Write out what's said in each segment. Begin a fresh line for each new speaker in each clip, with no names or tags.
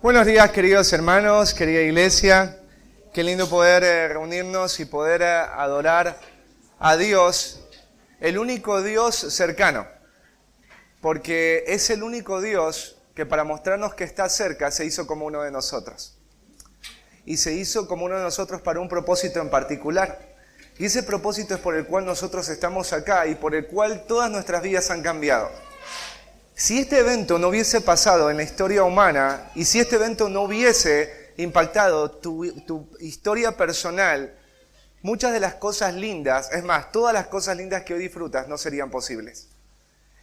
Buenos días, queridos hermanos, querida iglesia. Qué lindo poder reunirnos y poder adorar a Dios, el único Dios cercano. Porque es el único Dios que para mostrarnos que está cerca se hizo como uno de nosotros. Y se hizo como uno de nosotros para un propósito en particular. Y ese propósito es por el cual nosotros estamos acá y por el cual todas nuestras vidas han cambiado. Si este evento no hubiese pasado en la historia humana y si este evento no hubiese impactado tu historia personal, muchas de las cosas lindas, es más, todas las cosas lindas que hoy disfrutas no serían posibles.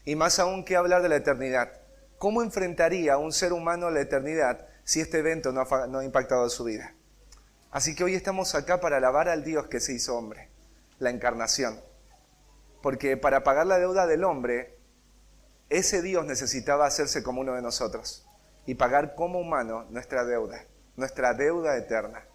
Y más aún que hablar de la eternidad. ¿Cómo enfrentaría un ser humano la eternidad si este evento no ha impactado su vida? Así que hoy estamos acá para alabar al Dios que se hizo hombre, la encarnación. Porque para pagar la deuda del hombre, ese Dios necesitaba hacerse como uno de nosotros y pagar como humano nuestra deuda eterna.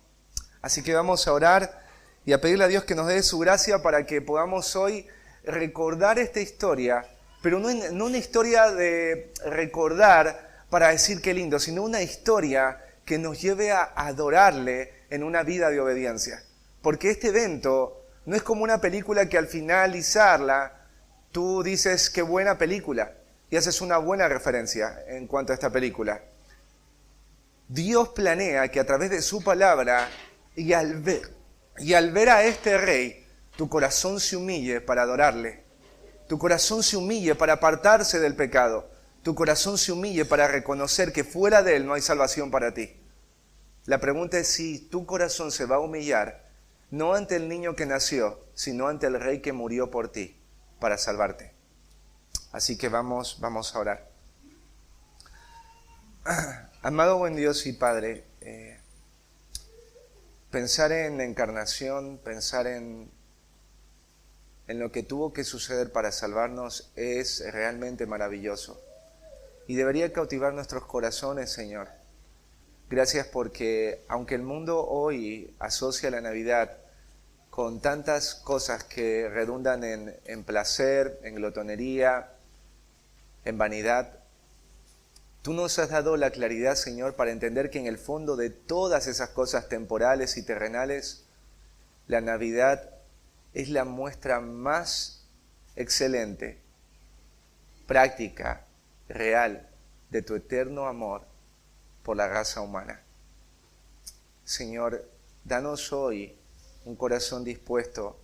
Así que vamos a orar y a pedirle a Dios que nos dé su gracia para que podamos hoy recordar esta historia, pero no una historia de recordar para decir qué lindo, sino una historia que nos lleve a adorarle en una vida de obediencia. Porque este evento no es como una película que al finalizarla tú dices qué buena película y haces una buena referencia en cuanto a esta película. Dios planea que a través de su palabra y al ver a este rey, tu corazón se humille para adorarle. Tu corazón se humille para apartarse del pecado. Tu corazón se humille para reconocer que fuera de él no hay salvación para ti. La pregunta es si tu corazón se va a humillar, no ante el niño que nació, sino ante el rey que murió por ti para salvarte. Así que vamos a orar. Amado buen Dios y Padre, pensar en la encarnación, pensar en lo que tuvo que suceder para salvarnos es realmente maravilloso. Y debería cautivar nuestros corazones, Señor. Gracias porque aunque el mundo hoy asocia la Navidad con tantas cosas que redundan en placer, en glotonería, en vanidad, tú nos has dado la claridad, Señor, para entender que en el fondo de todas esas cosas temporales y terrenales, la Navidad es la muestra más excelente, práctica, real, de tu eterno amor por la raza humana. Señor, danos hoy un corazón dispuesto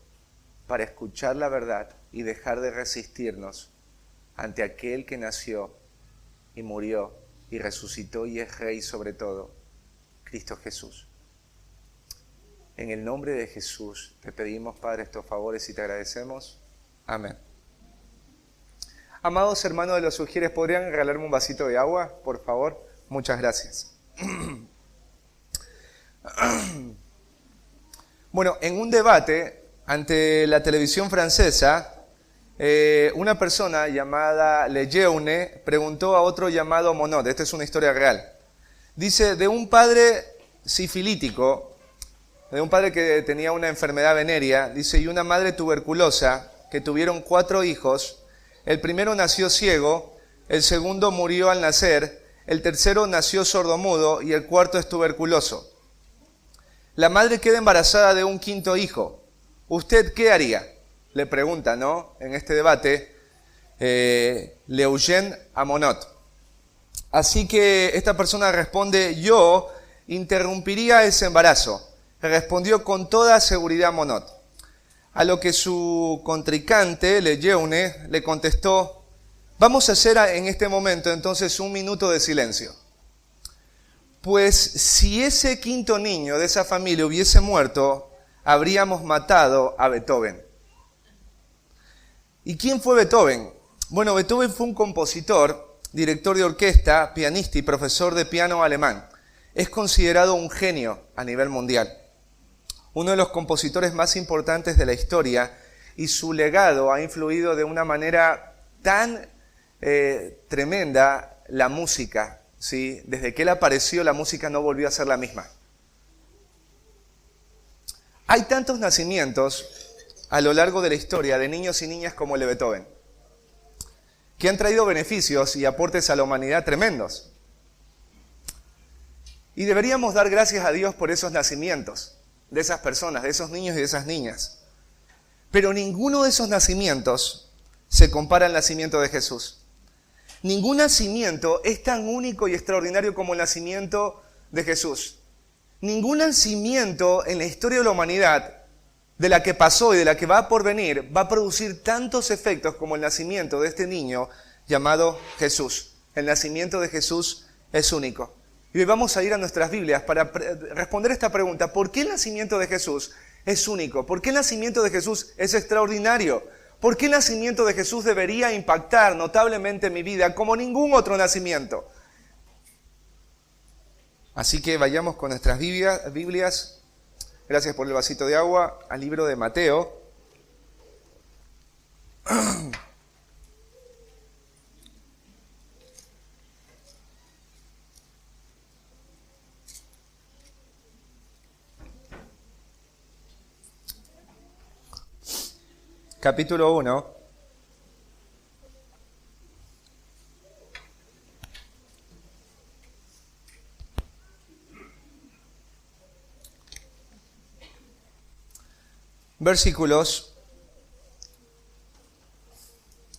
para escuchar la verdad y dejar de resistirnos ante aquel que nació y murió y resucitó y es Rey sobre todo, Cristo Jesús. En el nombre de Jesús te pedimos, Padre, estos favores y te agradecemos. Amén. Amados hermanos de los Ujieres, ¿podrían regalarme un vasito de agua, por favor? Muchas gracias. Bueno, en un debate ante la televisión francesa, una persona llamada Lejeune preguntó a otro llamado Monod, esta es una historia real. Dice, de un padre sifilítico, de un padre que tenía una enfermedad venérea, dice, y una madre tuberculosa, que tuvieron 4 hijos, el primero nació ciego, el segundo murió al nacer, el tercero nació sordomudo y el cuarto es tuberculoso. La madre queda embarazada de un 5.º hijo. ¿Usted qué haría? Le pregunta, ¿no? En este debate, Lejeune a Monod. Así que esta persona responde, yo interrumpiría ese embarazo. Respondió con toda seguridad Monod. A lo que su contrincante, Lejeune, le contestó, vamos a hacer en este momento entonces 1 minuto de silencio. Pues si ese 5.º niño de esa familia hubiese muerto, habríamos matado a Beethoven. ¿Y quién fue Beethoven? Bueno, Beethoven fue un compositor, director de orquesta, pianista y profesor de piano alemán. Es considerado un genio a nivel mundial. Uno de los compositores más importantes de la historia y su legado ha influido de una manera tan tremenda la música, ¿sí? Desde que él apareció la música no volvió a ser la misma. Hay tantos nacimientos a lo largo de la historia de niños y niñas como el de Beethoven, que han traído beneficios y aportes a la humanidad tremendos. Y deberíamos dar gracias a Dios por esos nacimientos, de esas personas, de esos niños y de esas niñas. Pero ninguno de esos nacimientos se compara al nacimiento de Jesús. Ningún nacimiento es tan único y extraordinario como el nacimiento de Jesús. Ningún nacimiento en la historia de la humanidad, de la que pasó y de la que va por venir, va a producir tantos efectos como el nacimiento de este niño llamado Jesús. El nacimiento de Jesús es único. Y hoy vamos a ir a nuestras Biblias para responder esta pregunta. ¿Por qué el nacimiento de Jesús es único? ¿Por qué el nacimiento de Jesús es extraordinario? ¿Por qué el nacimiento de Jesús debería impactar notablemente mi vida como ningún otro nacimiento? Así que vayamos con nuestras Biblias. Gracias por el vasito de agua. Al libro de Mateo. Capítulo 1. Versículos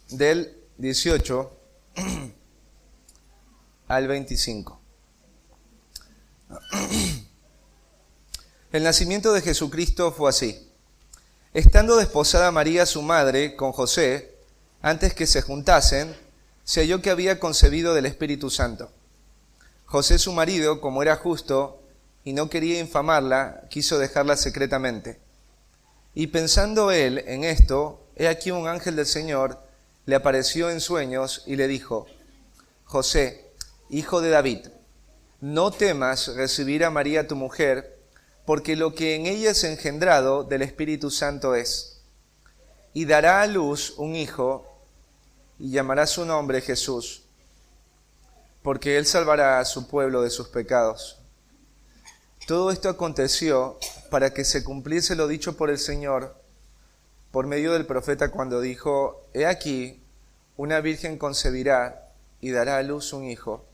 del 18 al 25. El nacimiento de Jesucristo fue así. Estando desposada María, su madre, con José, antes que se juntasen, se halló que había concebido del Espíritu Santo. José, su marido, como era justo y no quería infamarla, quiso dejarla secretamente. Y pensando él en esto, he aquí un ángel del Señor le apareció en sueños y le dijo: José, hijo de David, no temas recibir a María tu mujer, porque lo que en ella es engendrado del Espíritu Santo es. Y dará a luz un hijo, y llamará su nombre Jesús, porque él salvará a su pueblo de sus pecados. Todo esto aconteció para que se cumpliese lo dicho por el Señor, por medio del profeta, cuando dijo: He aquí, una virgen concebirá y dará a luz un hijo,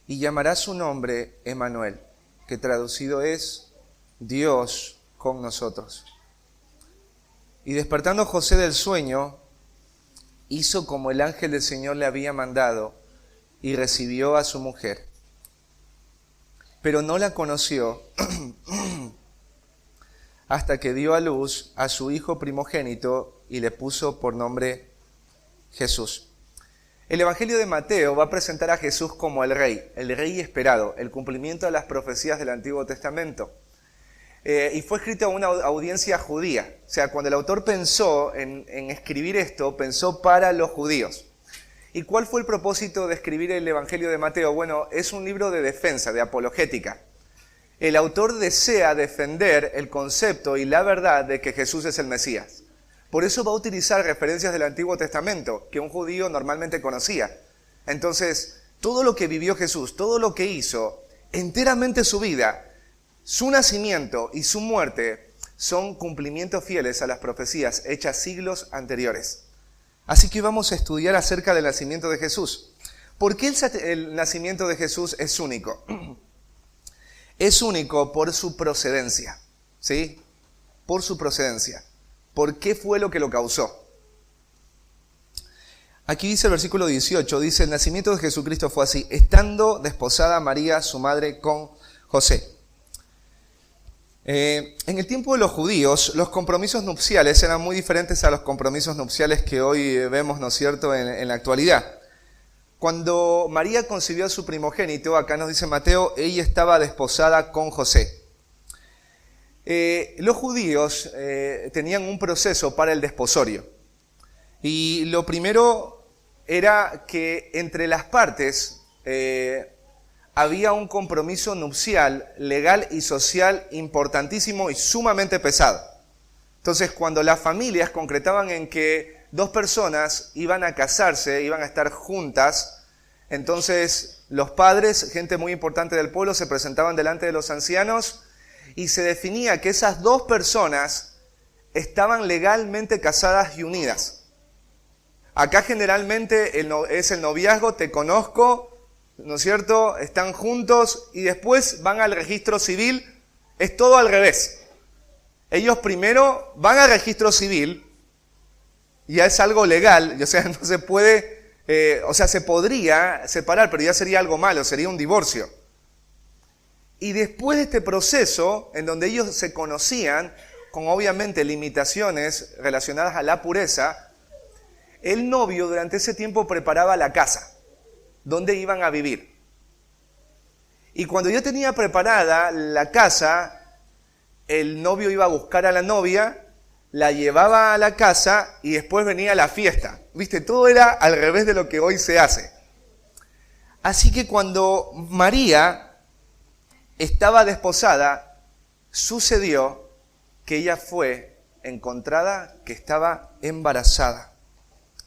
y llamará su nombre Emmanuel, que traducido es Dios con nosotros. Y despertando José del sueño, hizo como el ángel del Señor le había mandado, y recibió a su mujer. Pero no la conoció hasta que dio a luz a su hijo primogénito y le puso por nombre Jesús. El Evangelio de Mateo va a presentar a Jesús como el rey esperado, el cumplimiento de las profecías del Antiguo Testamento. Y fue escrito a una audiencia judía. O sea, cuando el autor pensó en escribir esto, pensó para los judíos. ¿Y cuál fue el propósito de escribir el Evangelio de Mateo? Bueno, es un libro de defensa, de apologética. El autor desea defender el concepto y la verdad de que Jesús es el Mesías. Por eso va a utilizar referencias del Antiguo Testamento, que un judío normalmente conocía. Entonces, todo lo que vivió Jesús, todo lo que hizo, enteramente su vida, su nacimiento y su muerte son cumplimientos fieles a las profecías hechas siglos anteriores. Así que vamos a estudiar acerca del nacimiento de Jesús. ¿Por qué el nacimiento de Jesús es único? Es único por su procedencia, ¿sí? Por su procedencia. ¿Por qué fue lo que lo causó? Aquí dice el versículo 18, dice: el nacimiento de Jesucristo fue así, estando desposada María, su madre, con José. En el tiempo de los judíos, los compromisos nupciales eran muy diferentes a los compromisos nupciales que hoy vemos, ¿no es cierto?, en la actualidad. Cuando María concibió a su primogénito, acá nos dice Mateo, ella estaba desposada con José. Los judíos tenían un proceso para el desposorio. Y lo primero era que entre las partes había un compromiso nupcial, legal y social importantísimo y sumamente pesado. Entonces, cuando las familias concretaban en que dos personas iban a casarse, iban a estar juntas, entonces los padres, gente muy importante del pueblo, se presentaban delante de los ancianos y se definía que esas dos personas estaban legalmente casadas y unidas. Acá generalmente es el noviazgo, te conozco, ¿no es cierto? Están juntos y después van al registro civil. Es todo al revés. Ellos primero van al registro civil, ya es algo legal, o sea, no se puede, se podría separar, pero ya sería algo malo, sería un divorcio. Y después de este proceso, en donde ellos se conocían, con obviamente limitaciones relacionadas a la pureza, el novio durante ese tiempo preparaba la casa, donde iban a vivir. Y cuando yo tenía preparada la casa, el novio iba a buscar a la novia, la llevaba a la casa y después venía la fiesta. ¿Viste? Todo era al revés de lo que hoy se hace. Así que cuando María estaba desposada, sucedió que ella fue encontrada que estaba embarazada.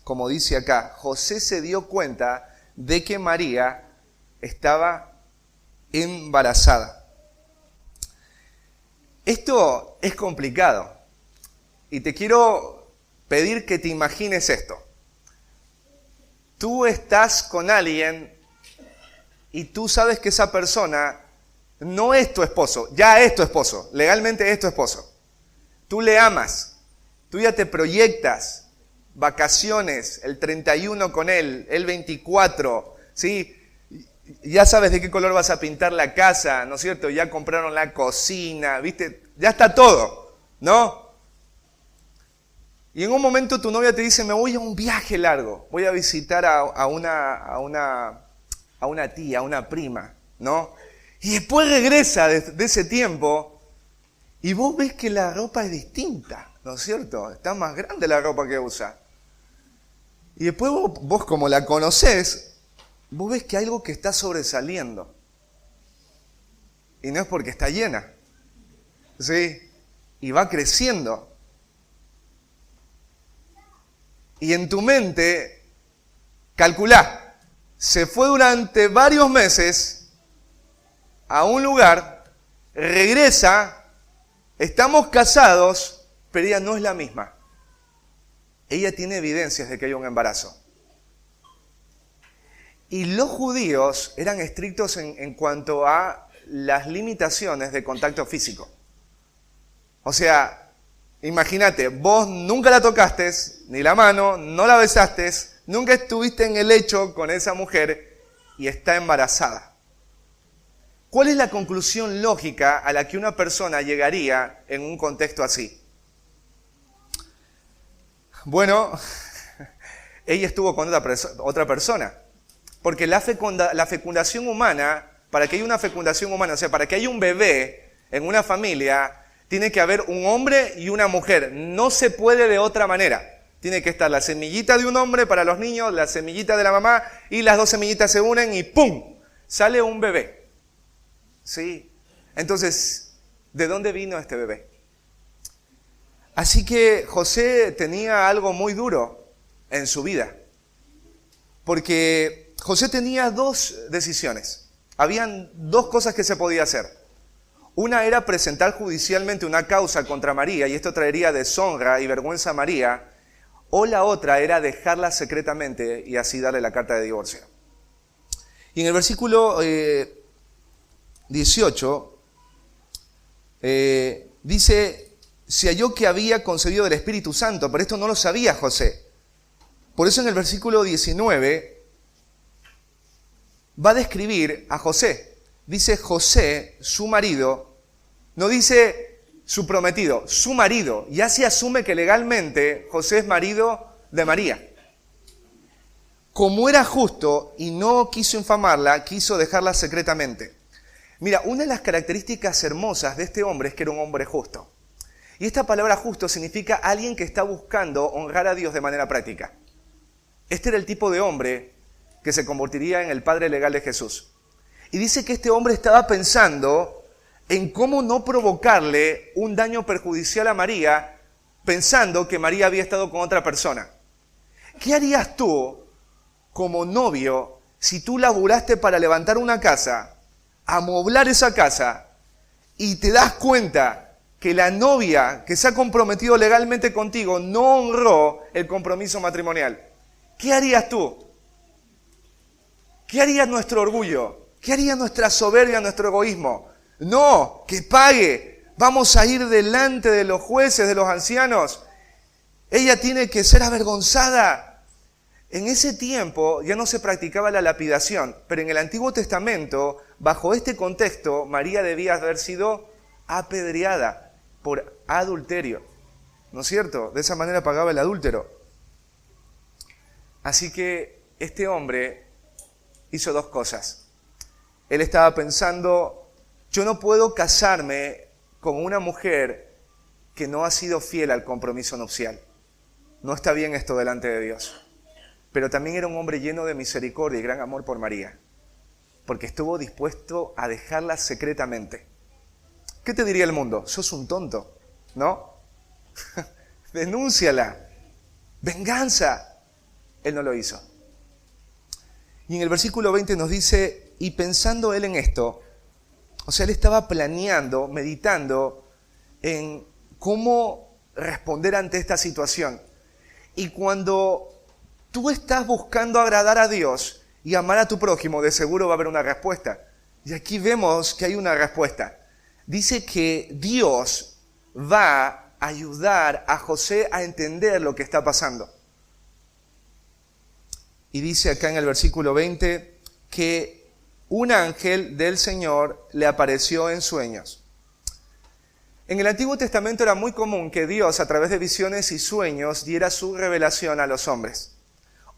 Como dice acá, José se dio cuenta de que María estaba embarazada. Esto es complicado y te quiero pedir que te imagines esto. Tú estás con alguien y tú sabes que esa persona no es tu esposo, ya es tu esposo, legalmente es tu esposo. Tú le amas, tú ya te proyectas, vacaciones, el 31 con él, el 24, ¿sí? Ya sabes de qué color vas a pintar la casa, ¿no es cierto? Ya compraron la cocina, ¿viste? Ya está todo, ¿no? Y en un momento tu novia te dice, me voy a un viaje largo, voy a visitar a una tía, a una prima, ¿no? Y después regresa de ese tiempo y vos ves que la ropa es distinta, ¿no es cierto? Está más grande la ropa que usa. Y después vos como la conocés, vos ves que hay algo que está sobresaliendo. Y no es porque está llena, ¿sí? Y va creciendo. Y en tu mente, calculá, se fue durante varios meses a un lugar, regresa, estamos casados, pero ella no es la misma. Ella tiene evidencias de que hay un embarazo. Y los judíos eran estrictos en cuanto a las limitaciones de contacto físico. O sea, imagínate, vos nunca la tocaste, ni la mano, no la besaste, nunca estuviste en el lecho con esa mujer y está embarazada. ¿Cuál es la conclusión lógica a la que una persona llegaría en un contexto así? Bueno, ella estuvo con otra persona. Porque la fecundación humana, para que haya una fecundación humana, o sea, para que haya un bebé en una familia, tiene que haber un hombre y una mujer. No se puede de otra manera. Tiene que estar la semillita de un hombre para los niños, la semillita de la mamá, y las dos semillitas se unen y ¡pum! Sale un bebé. ¿Sí? Entonces, ¿de dónde vino este bebé? Así que José tenía algo muy duro en su vida. Porque José tenía dos decisiones. Habían dos cosas que se podía hacer. Una era presentar judicialmente una causa contra María, y esto traería deshonra y vergüenza a María. O la otra era dejarla secretamente y así darle la carta de divorcio. Y en el versículo 18 dice, se halló que había concebido del Espíritu Santo, pero esto no lo sabía José. Por eso en el versículo 19 va a describir a José. Dice José, su marido, no dice su prometido, su marido. Ya se asume que legalmente José es marido de María. Como era justo y no quiso infamarla, quiso dejarla secretamente. Mira, una de las características hermosas de este hombre es que era un hombre justo. Y esta palabra justo significa alguien que está buscando honrar a Dios de manera práctica. Este era el tipo de hombre que se convertiría en el padre legal de Jesús. Y dice que este hombre estaba pensando en cómo no provocarle un daño perjudicial a María, pensando que María había estado con otra persona. ¿Qué harías tú como novio si tú laburaste para levantar una casa, amoblar esa casa, y te das cuenta que la novia que se ha comprometido legalmente contigo no honró el compromiso matrimonial? ¿Qué harías tú? ¿Qué haría nuestro orgullo? ¿Qué haría nuestra soberbia, nuestro egoísmo? No, que pague. Vamos a ir delante de los jueces, de los ancianos. Ella tiene que ser avergonzada. En ese tiempo ya no se practicaba la lapidación, pero en el Antiguo Testamento, bajo este contexto, María debía haber sido apedreada por adulterio. ¿No es cierto? De esa manera pagaba el adúltero. Así que este hombre hizo dos cosas. Él estaba pensando, yo no puedo casarme con una mujer que no ha sido fiel al compromiso nupcial. No está bien esto delante de Dios. Pero también era un hombre lleno de misericordia y gran amor por María, porque estuvo dispuesto a dejarla secretamente. ¿Qué te diría el mundo? Sos un tonto, ¿no? Denúnciala. Venganza. Él no lo hizo. Y en el versículo 20 nos dice, y pensando él en esto, o sea, él estaba planeando, meditando en cómo responder ante esta situación. Y cuando tú estás buscando agradar a Dios y amar a tu prójimo, de seguro va a haber una respuesta. Y aquí vemos que hay una respuesta. Dice que Dios va a ayudar a José a entender lo que está pasando. Y dice acá en el versículo 20 que un ángel del Señor le apareció en sueños. En el Antiguo Testamento era muy común que Dios, a través de visiones y sueños, diera su revelación a los hombres.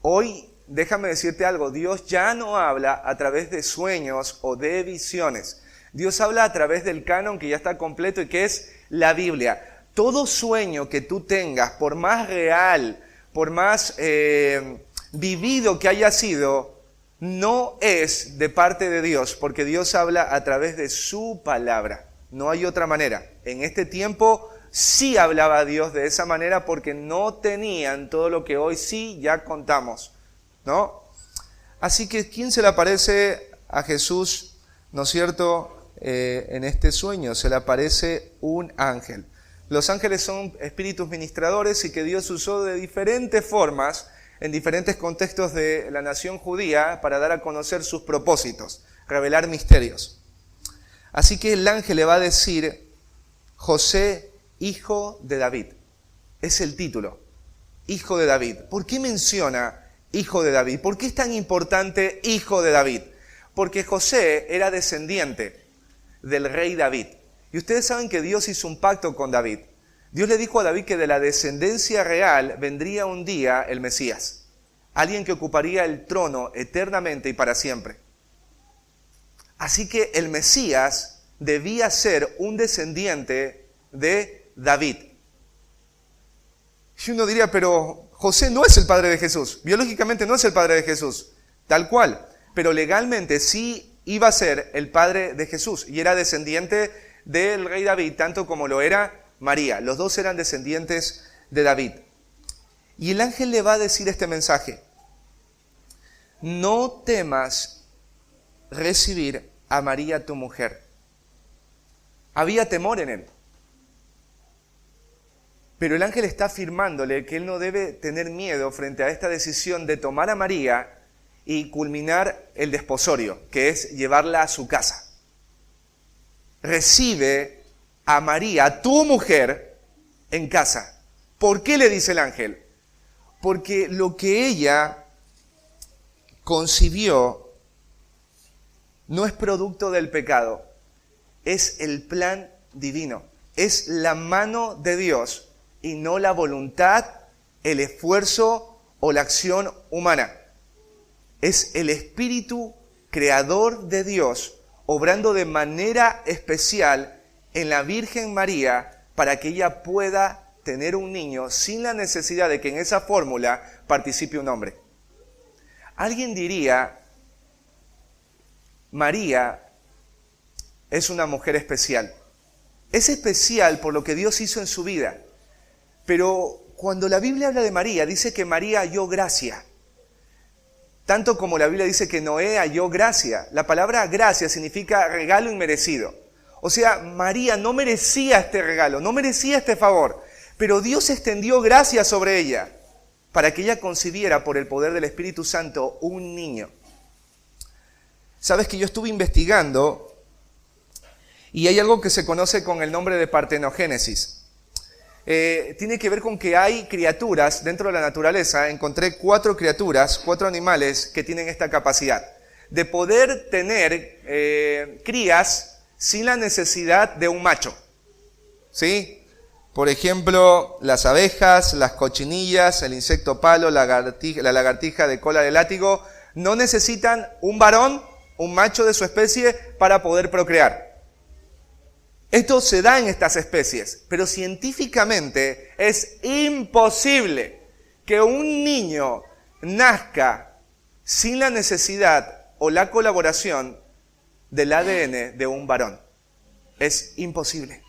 Hoy, déjame decirte algo, Dios ya no habla a través de sueños o de visiones. Dios habla a través del canon que ya está completo y que es la Biblia. Todo sueño que tú tengas, por más real, por más vivido que haya sido, no es de parte de Dios, porque Dios habla a través de su palabra. No hay otra manera. En este tiempo sí hablaba Dios de esa manera porque no tenían todo lo que hoy sí ya contamos, ¿no? Así que, ¿quién se le aparece a Jesús, no es cierto, en este sueño? Se le aparece un ángel. Los ángeles son espíritus ministradores y que Dios usó de diferentes formas en diferentes contextos de la nación judía para dar a conocer sus propósitos, revelar misterios. Así que el ángel le va a decir, José, hijo de David. Es el título, hijo de David. ¿Por qué menciona hijo de David? ¿Por qué es tan importante hijo de David? Porque José era descendiente del rey David. Y ustedes saben que Dios hizo un pacto con David. Dios le dijo a David que de la descendencia real vendría un día el Mesías. Alguien que ocuparía el trono eternamente y para siempre. Así que el Mesías debía ser un descendiente de David. Y uno diría, pero José no es el padre de Jesús. Biológicamente no es el padre de Jesús. Tal cual. Pero legalmente sí iba a ser el padre de Jesús. Y era descendiente del rey David, tanto como lo era María. Los dos eran descendientes de David. Y el ángel le va a decir este mensaje. No temas recibir a María tu mujer. Había temor en él. Pero el ángel está afirmándole que él no debe tener miedo frente a esta decisión de tomar a María y culminar el desposorio, que es llevarla a su casa. Recibe a María, tu mujer, en casa. ¿Por qué le dice el ángel? Porque lo que ella concibió no es producto del pecado, es el plan divino, es la mano de Dios y no la voluntad, el esfuerzo o la acción humana. Es el Espíritu creador de Dios obrando de manera especial en la Virgen María para que ella pueda tener un niño sin la necesidad de que en esa fórmula participe un hombre. Alguien diría, María es una mujer especial. Es especial por lo que Dios hizo en su vida. Pero cuando la Biblia habla de María, dice que María halló gracia. Tanto como la Biblia dice que Noé halló gracia. La palabra gracia significa regalo inmerecido. O sea, María no merecía este regalo, no merecía este favor. Pero Dios extendió gracia sobre ella para que ella concibiera por el poder del Espíritu Santo un niño. Sabes que yo estuve investigando y hay algo que se conoce con el nombre de partenogénesis. Tiene que ver con que hay criaturas dentro de la naturaleza. Encontré 4 criaturas, 4 animales que tienen esta capacidad de poder tener crías sin la necesidad de un macho. ¿Sí? Por ejemplo, las abejas, las cochinillas, el insecto palo, la lagartija de cola de látigo, no necesitan un varón, un macho de su especie para poder procrear. Esto se da en estas especies, pero científicamente es imposible que un niño nazca sin la necesidad o la colaboración del ADN de un varón. Es imposible.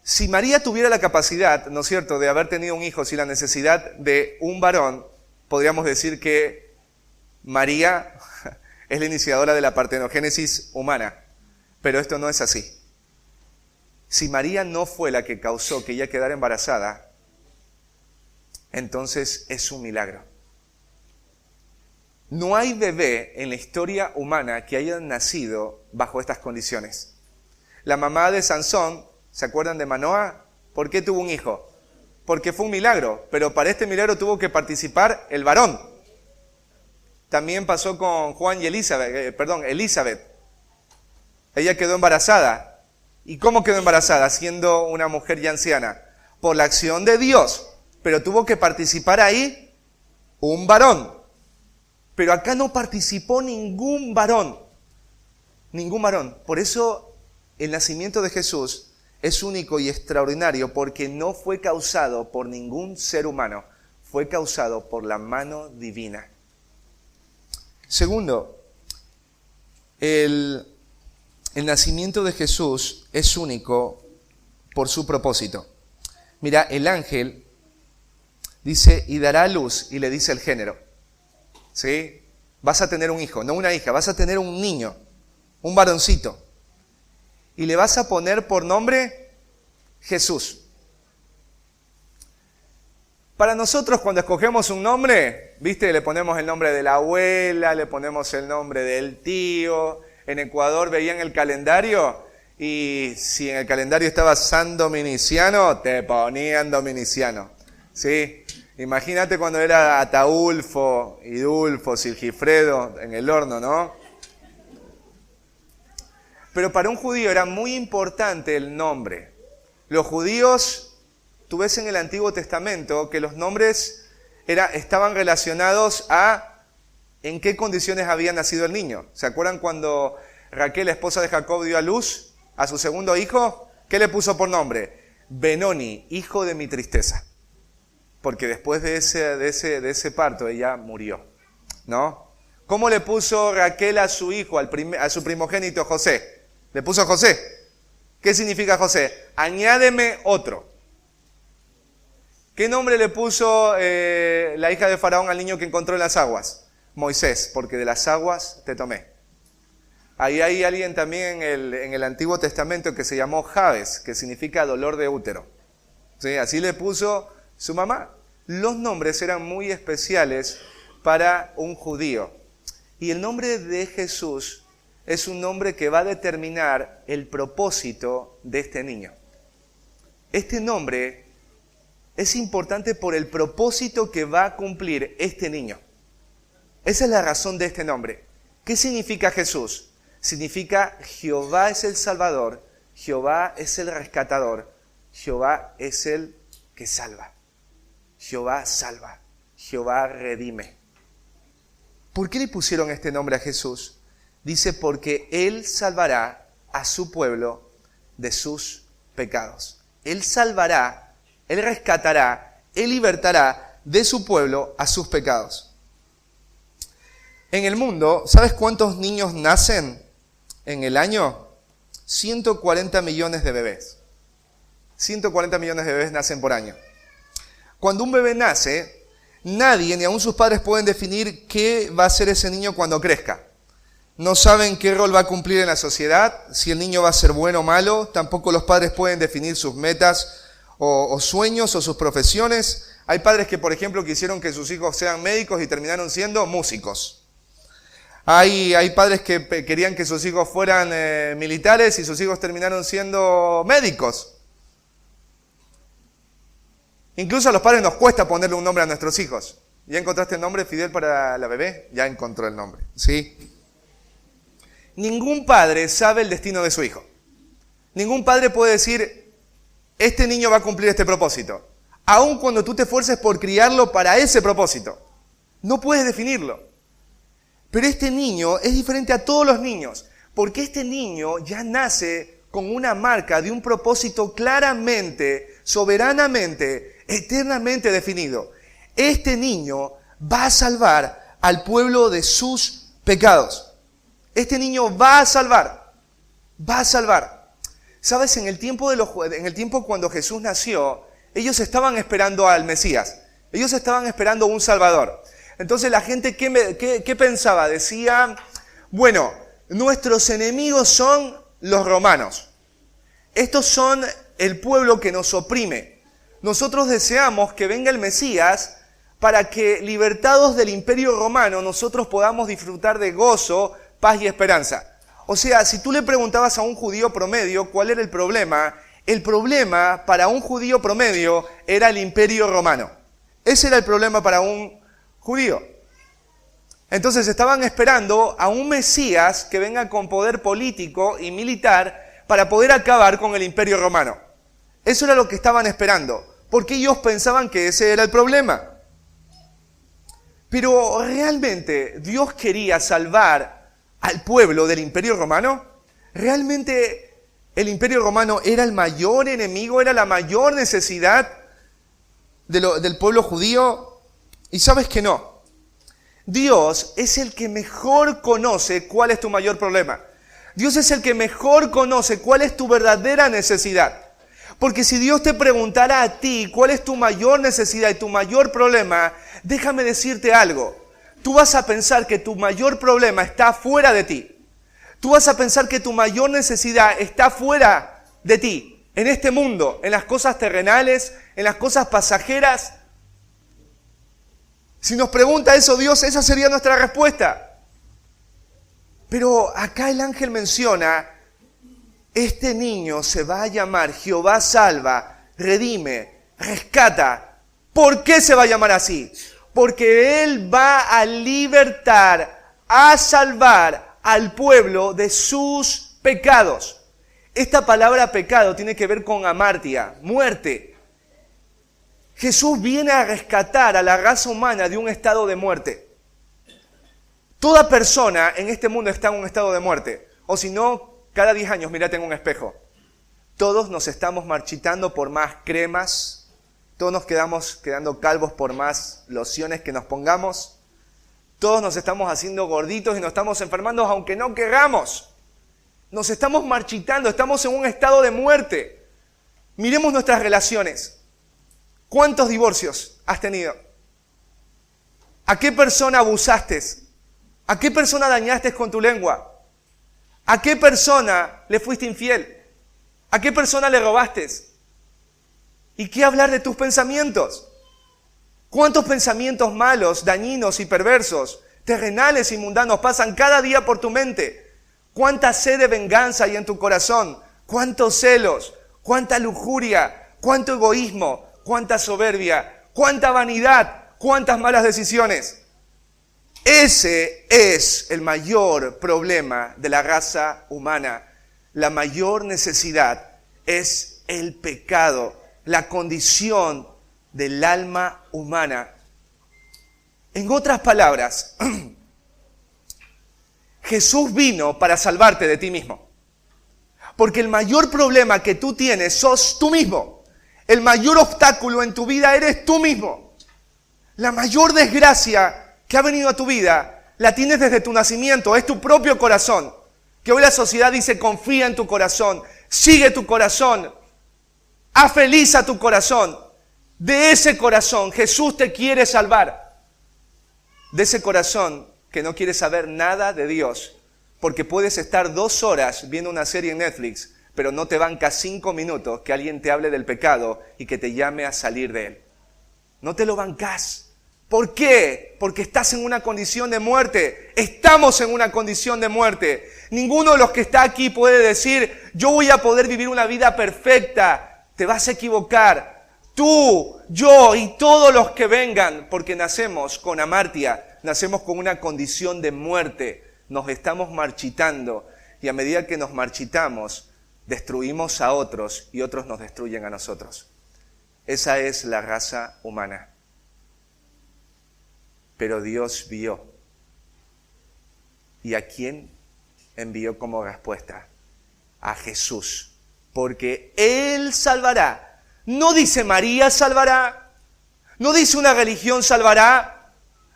Si María tuviera la capacidad, ¿no es cierto?, de haber tenido un hijo sin la necesidad de un varón, podríamos decir que María es la iniciadora de la partenogénesis humana. Pero esto no es así. Si María no fue la que causó que ella quedara embarazada, entonces es un milagro. No hay bebé en la historia humana que haya nacido bajo estas condiciones. La mamá de Sansón, ¿se acuerdan de Manoa? ¿Por qué tuvo un hijo? Porque fue un milagro, pero para este milagro tuvo que participar el varón. También pasó con Juan y Elizabeth. Ella quedó embarazada. ¿Y cómo quedó embarazada? Siendo una mujer ya anciana. Por la acción de Dios. Pero tuvo que participar ahí un varón. Pero acá no participó ningún varón. Ningún varón. Por eso el nacimiento de Jesús es único y extraordinario porque no fue causado por ningún ser humano, fue causado por la mano divina. Segundo, el nacimiento de Jesús es único por su propósito. Mira, el ángel dice, y dará a luz, y le dice el género. ¿Sí? Vas a tener un hijo, no una hija, vas a tener un niño, un varoncito. Y le vas a poner por nombre Jesús. Para nosotros cuando escogemos un nombre, ¿viste? Le ponemos el nombre de la abuela, le ponemos el nombre del tío. En Ecuador veían el calendario y si en el calendario estaba San Dominiciano, te ponían Dominiciano. ¿Sí? Imagínate cuando era Ataulfo, Idulfo, Sigifredo en el horno, ¿no? Pero para un judío era muy importante el nombre. Los judíos, tú ves en el Antiguo Testamento que los nombres estaban relacionados a en qué condiciones había nacido el niño. ¿Se acuerdan cuando Raquel, la esposa de Jacob, dio a luz a su segundo hijo? ¿Qué le puso por nombre? Benoni, hijo de mi tristeza. Porque después de ese parto ella murió, ¿no? ¿Cómo le puso Raquel a su hijo, a su primogénito José? Le puso José. ¿Qué significa José? Añádeme otro. ¿Qué nombre le puso la hija de Faraón al niño que encontró en las aguas? Moisés, porque de las aguas te tomé. Ahí hay alguien también en el Antiguo Testamento que se llamó Jabes, que significa dolor de útero. ¿Sí? Así le puso su mamá. Los nombres eran muy especiales para un judío. Y el nombre de Jesús es un nombre que va a determinar el propósito de este niño. Este nombre es importante por el propósito que va a cumplir este niño. Esa es la razón de este nombre. ¿Qué significa Jesús? Significa Jehová es el Salvador, Jehová es el rescatador, Jehová es el que salva. Jehová salva, Jehová redime. ¿Por qué le pusieron este nombre a Jesús? Dice, porque Él salvará a su pueblo de sus pecados. Él salvará, Él rescatará, Él libertará de su pueblo a sus pecados. En el mundo, ¿sabes cuántos niños nacen en el año? 140 millones de bebés. 140 millones de bebés nacen por año. Cuando un bebé nace, nadie, ni aun sus padres, pueden definir qué va a ser ese niño cuando crezca. No saben qué rol va a cumplir en la sociedad, si el niño va a ser bueno o malo. Tampoco los padres pueden definir sus metas o sueños o sus profesiones. Hay padres que, por ejemplo, quisieron que sus hijos sean médicos y terminaron siendo músicos. Hay padres que querían que sus hijos fueran militares y sus hijos terminaron siendo médicos. Incluso a los padres nos cuesta ponerle un nombre a nuestros hijos. ¿Ya encontraste el nombre, Fidel, para la bebé? Ya encontró el nombre, ¿sí? Ningún padre sabe el destino de su hijo. Ningún padre puede decir, este niño va a cumplir este propósito. Aun cuando tú te esfuerces por criarlo para ese propósito. No puedes definirlo. Pero este niño es diferente a todos los niños. Porque este niño ya nace con una marca de un propósito claramente, soberanamente, eternamente definido. Este niño va a salvar al pueblo de sus pecados. Este niño va a salvar. Va a salvar. ¿Sabes? En el tiempo cuando Jesús nació, ellos estaban esperando al Mesías. Ellos estaban esperando un Salvador. Entonces la gente, ¿qué pensaba? Decía, bueno, nuestros enemigos son los romanos. Estos son el pueblo que nos oprime. Nosotros deseamos que venga el Mesías para que, libertados del imperio romano, nosotros podamos disfrutar de gozo, paz y esperanza. O sea, si tú le preguntabas a un judío promedio cuál era el problema para un judío promedio era el imperio romano. Ese era el problema para un judío. Entonces estaban esperando a un Mesías que venga con poder político y militar para poder acabar con el imperio romano. Eso era lo que estaban esperando, porque ellos pensaban que ese era el problema. Pero ¿realmente Dios quería salvar al pueblo del imperio romano? ¿Realmente el imperio romano era el mayor enemigo, era la mayor necesidad del pueblo judío? Y sabes que no. Dios es el que mejor conoce cuál es tu mayor problema. Dios es el que mejor conoce cuál es tu verdadera necesidad. Porque si Dios te preguntara a ti cuál es tu mayor necesidad y tu mayor problema, déjame decirte algo. Tú vas a pensar que tu mayor problema está fuera de ti. Tú vas a pensar que tu mayor necesidad está fuera de ti, en este mundo, en las cosas terrenales, en las cosas pasajeras. Si nos pregunta eso Dios, esa sería nuestra respuesta. Pero acá el ángel menciona, este niño se va a llamar Jehová salva, redime, rescata. ¿Por qué se va a llamar así? Porque Él va a libertar, a salvar al pueblo de sus pecados. Esta palabra pecado tiene que ver con amartia, muerte. Jesús viene a rescatar a la raza humana de un estado de muerte. Toda persona en este mundo está en un estado de muerte. O si no, cada 10 años mírate en un espejo. Todos nos estamos marchitando por más cremas. Todos nos quedando calvos por más lociones que nos pongamos. Todos nos estamos haciendo gorditos y nos estamos enfermando aunque no queramos. Nos estamos marchitando, estamos en un estado de muerte. Miremos nuestras relaciones. ¿Cuántos divorcios has tenido? ¿A qué persona abusaste? ¿A qué persona dañaste con tu lengua? ¿A qué persona le fuiste infiel? ¿A qué persona le robaste? ¿Y qué hablar de tus pensamientos? ¿Cuántos pensamientos malos, dañinos y perversos, terrenales y mundanos pasan cada día por tu mente? ¿Cuánta sed de venganza hay en tu corazón? ¿Cuántos celos? ¿Cuánta lujuria? ¿Cuánto egoísmo? ¿Cuánta soberbia? ¿Cuánta vanidad? ¿Cuántas malas decisiones? Ese es el mayor problema de la raza humana. La mayor necesidad es el pecado, la condición del alma humana. En otras palabras, Jesús vino para salvarte de ti mismo. Porque el mayor problema que tú tienes sos tú mismo. El mayor obstáculo en tu vida eres tú mismo. La mayor desgracia que ha venido a tu vida la tienes desde tu nacimiento, es tu propio corazón. Que hoy la sociedad dice, confía en tu corazón, sigue tu corazón, haz feliz a tu corazón. De ese corazón Jesús te quiere salvar. De ese corazón que no quiere saber nada de Dios. Porque puedes estar 2 horas viendo una serie en Netflix, pero no te banca 5 minutos que alguien te hable del pecado y que te llame a salir de él. No te lo bancás. ¿Por qué? Porque estás en una condición de muerte. Estamos en una condición de muerte. Ninguno de los que está aquí puede decir, yo voy a poder vivir una vida perfecta. Te vas a equivocar. Tú, yo y todos los que vengan, porque nacemos con amartia, nacemos con una condición de muerte. Nos estamos marchitando y a medida que nos marchitamos, destruimos a otros y otros nos destruyen a nosotros. Esa es la raza humana. Pero Dios vio. ¿Y a quién envió como respuesta? A Jesús. Porque Él salvará. No dice María salvará. No dice una religión salvará.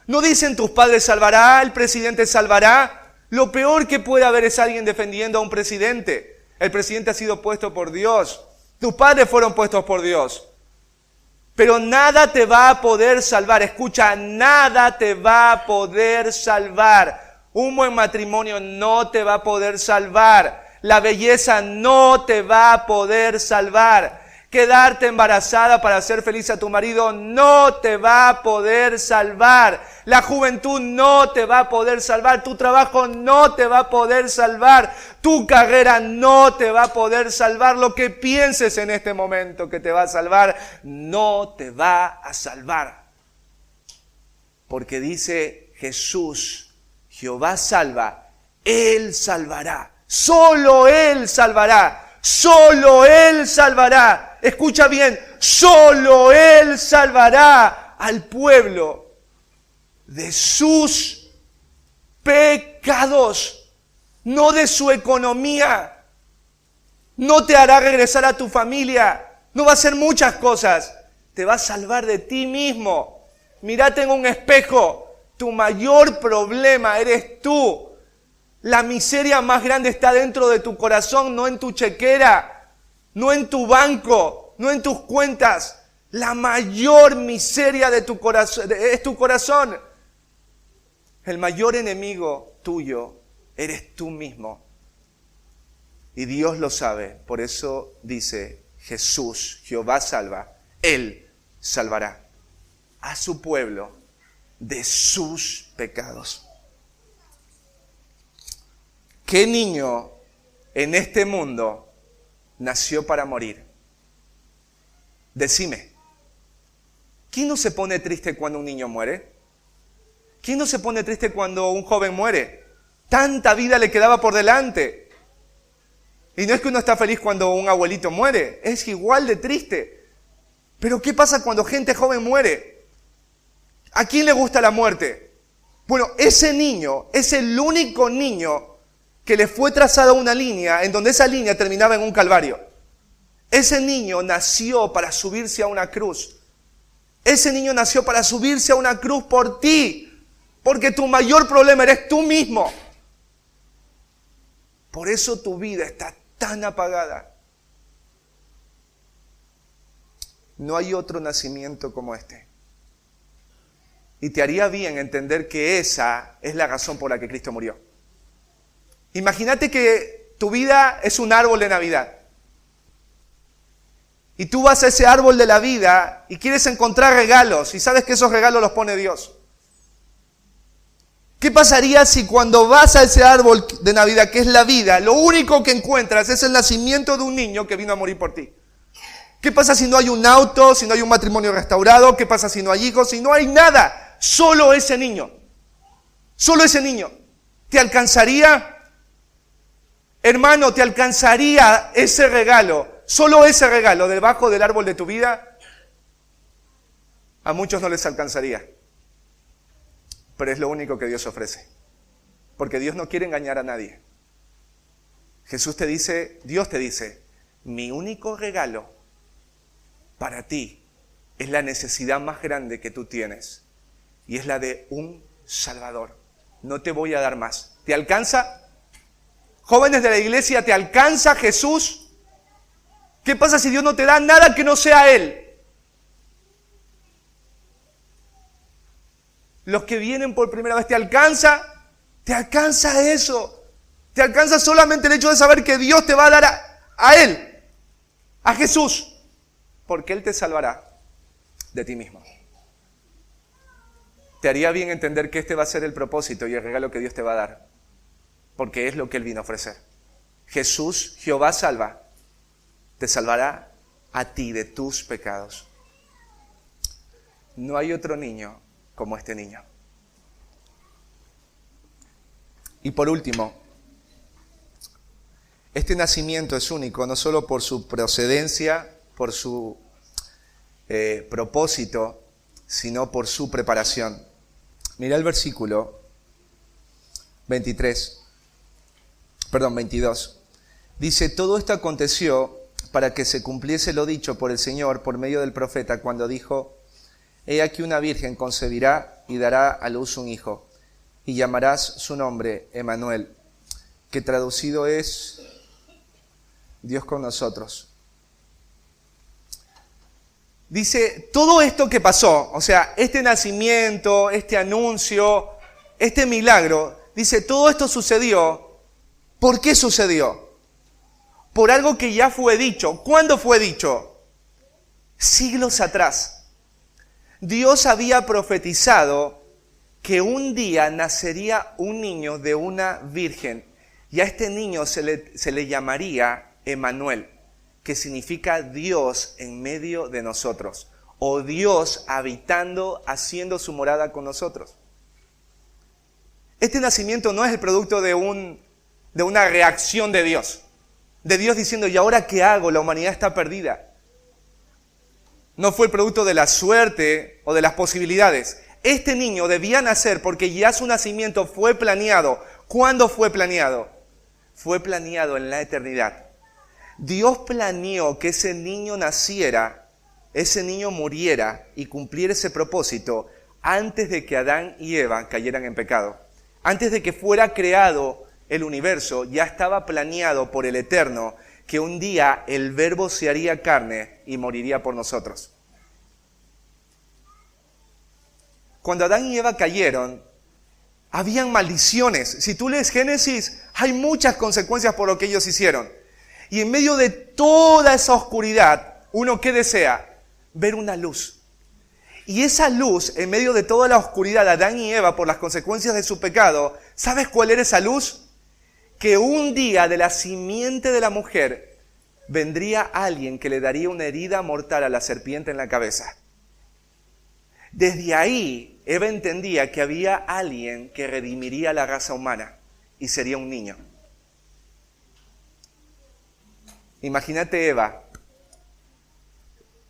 No dicen tus padres salvará, el presidente salvará. Lo peor que puede haber es alguien defendiendo a un presidente. El presidente ha sido puesto por Dios. Tus padres fueron puestos por Dios. Pero nada te va a poder salvar. Escucha, nada te va a poder salvar. Un buen matrimonio no te va a poder salvar. La belleza no te va a poder salvar. Quedarte embarazada para hacer feliz a tu marido no te va a poder salvar. La juventud no te va a poder salvar. Tu trabajo no te va a poder salvar. Tu carrera no te va a poder salvar. Lo que pienses en este momento que te va a salvar, no te va a salvar. Porque dice Jesús, Jehová salva, Él salvará. Solo Él salvará. Solo Él salvará. Escucha bien, solo Él salvará al pueblo de sus pecados, no de su economía. No te hará regresar a tu familia, no va a hacer muchas cosas, te va a salvar de ti mismo. Mírate en un espejo, tu mayor problema eres tú. La miseria más grande está dentro de tu corazón, no en tu chequera, no en tu banco, no en tus cuentas. La mayor miseria de tu corazón es tu corazón. El mayor enemigo tuyo eres tú mismo. Y Dios lo sabe. Por eso dice Jesús, Jehová salva. Él salvará a su pueblo de sus pecados. ¿Qué niño en este mundo nació para morir? Decime, ¿quién no se pone triste cuando un niño muere? ¿Quién no se pone triste cuando un joven muere? Tanta vida le quedaba por delante. Y no es que uno está feliz cuando un abuelito muere, es igual de triste. Pero ¿qué pasa cuando gente joven muere? ¿A quién le gusta la muerte? Bueno, ese niño es el único niño que le fue trazada una línea en donde esa línea terminaba en un calvario. Ese niño nació para subirse a una cruz. Ese niño nació para subirse a una cruz por ti. Porque tu mayor problema eres tú mismo. Por eso tu vida está tan apagada. No hay otro nacimiento como este. Y te haría bien entender que esa es la razón por la que Cristo murió. Imagínate que tu vida es un árbol de Navidad. Y tú vas a ese árbol de la vida y quieres encontrar regalos. Y sabes que esos regalos los pone Dios. ¿Qué pasaría si cuando vas a ese árbol de Navidad, que es la vida, lo único que encuentras es el nacimiento de un niño que vino a morir por ti? ¿Qué pasa si no hay un auto, si no hay un matrimonio restaurado? ¿Qué pasa si no hay hijos, si no hay nada? Solo ese niño. Solo ese niño. ¿Te alcanzaría? Hermano, ¿te alcanzaría ese regalo? Solo ese regalo debajo del árbol de tu vida. A muchos no les alcanzaría. Pero es lo único que Dios ofrece. Porque Dios no quiere engañar a nadie. Jesús te dice, Dios te dice, mi único regalo para ti es la necesidad más grande que tú tienes. Y es la de un Salvador. No te voy a dar más. ¿Te alcanza? Jóvenes de la iglesia, ¿te alcanza Jesús? ¿Qué pasa si Dios no te da nada que no sea Él? Los que vienen por primera vez, ¿te alcanza? ¿Te alcanza eso? ¿Te alcanza solamente el hecho de saber que Dios te va a dar a Él? A Jesús. Porque Él te salvará de ti mismo. te haría bien entender que este va a ser el propósito y el regalo que Dios te va a dar. Porque es lo que Él vino a ofrecer. Jesús, Jehová salva, te salvará a ti de tus pecados. No hay otro niño como este niño. Y por último, este nacimiento es único, no solo por su procedencia, por su propósito, sino por su preparación. Mira el versículo 22. Dice, todo esto aconteció para que se cumpliese lo dicho por el Señor por medio del profeta cuando dijo, he aquí una virgen concebirá y dará a luz un hijo, y llamarás su nombre Emmanuel, que traducido es Dios con nosotros. Dice, todo esto que pasó, o sea, este nacimiento, este anuncio, este milagro, dice, todo esto sucedió. ¿Por qué sucedió? Por algo que ya fue dicho. ¿Cuándo fue dicho? Siglos atrás. Dios había profetizado que un día nacería un niño de una virgen y a este niño se le llamaría Emmanuel, que significa Dios en medio de nosotros, o Dios habitando, haciendo su morada con nosotros. Este nacimiento no es el producto de una reacción de Dios diciendo, ¿y ahora qué hago? La humanidad está perdida. No fue el producto de la suerte o de las posibilidades. Este niño debía nacer porque ya su nacimiento fue planeado. ¿Cuándo fue planeado? Fue planeado en la eternidad. Dios planeó que ese niño naciera, ese niño muriera y cumpliera ese propósito antes de que Adán y Eva cayeran en pecado. Antes de que fuera creado el universo, ya estaba planeado por el Eterno que un día el Verbo se haría carne y moriría por nosotros. Cuando Adán y Eva cayeron, habían maldiciones. Si tú lees Génesis, hay muchas consecuencias por lo que ellos hicieron. Y en medio de toda esa oscuridad, ¿uno qué desea? Ver una luz. Y esa luz, en medio de toda la oscuridad, Adán y Eva, por las consecuencias de su pecado, ¿sabes cuál era esa luz? Que un día de la simiente de la mujer vendría alguien que le daría una herida mortal a la serpiente en la cabeza. Desde ahí, Eva entendía que había alguien que redimiría a la raza humana y sería un niño. Imagínate Eva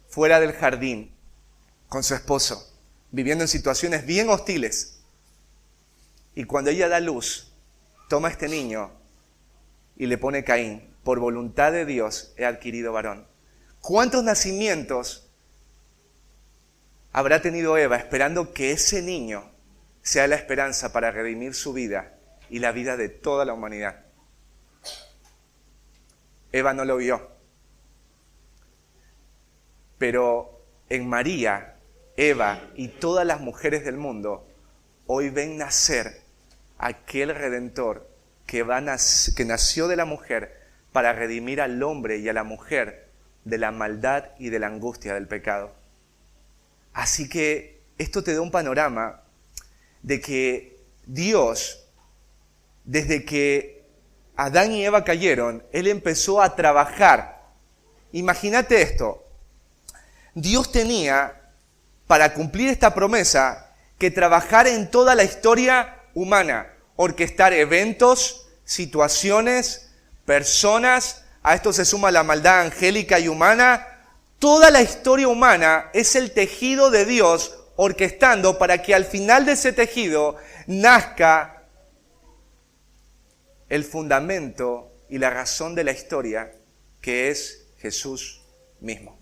fuera del jardín con su esposo, viviendo en situaciones bien hostiles. Y cuando ella da luz, toma a este niño y le pone Caín. Por voluntad de Dios he adquirido varón. ¿Cuántos nacimientos habrá tenido Eva esperando que ese niño sea la esperanza para redimir su vida y la vida de toda la humanidad? Eva no lo vio. Pero en María, Eva y todas las mujeres del mundo hoy ven nacer aquel Redentor que nació de la mujer para redimir al hombre y a la mujer de la maldad y de la angustia del pecado. Así que esto te da un panorama de que Dios, desde que Adán y Eva cayeron, Él empezó a trabajar. Imagínate esto. Dios tenía, para cumplir esta promesa, que trabajar en toda la historia humana, orquestar eventos, situaciones, personas, a esto se suma la maldad angélica y humana. Toda la historia humana es el tejido de Dios orquestando para que al final de ese tejido nazca el fundamento y la razón de la historia, que es Jesús mismo.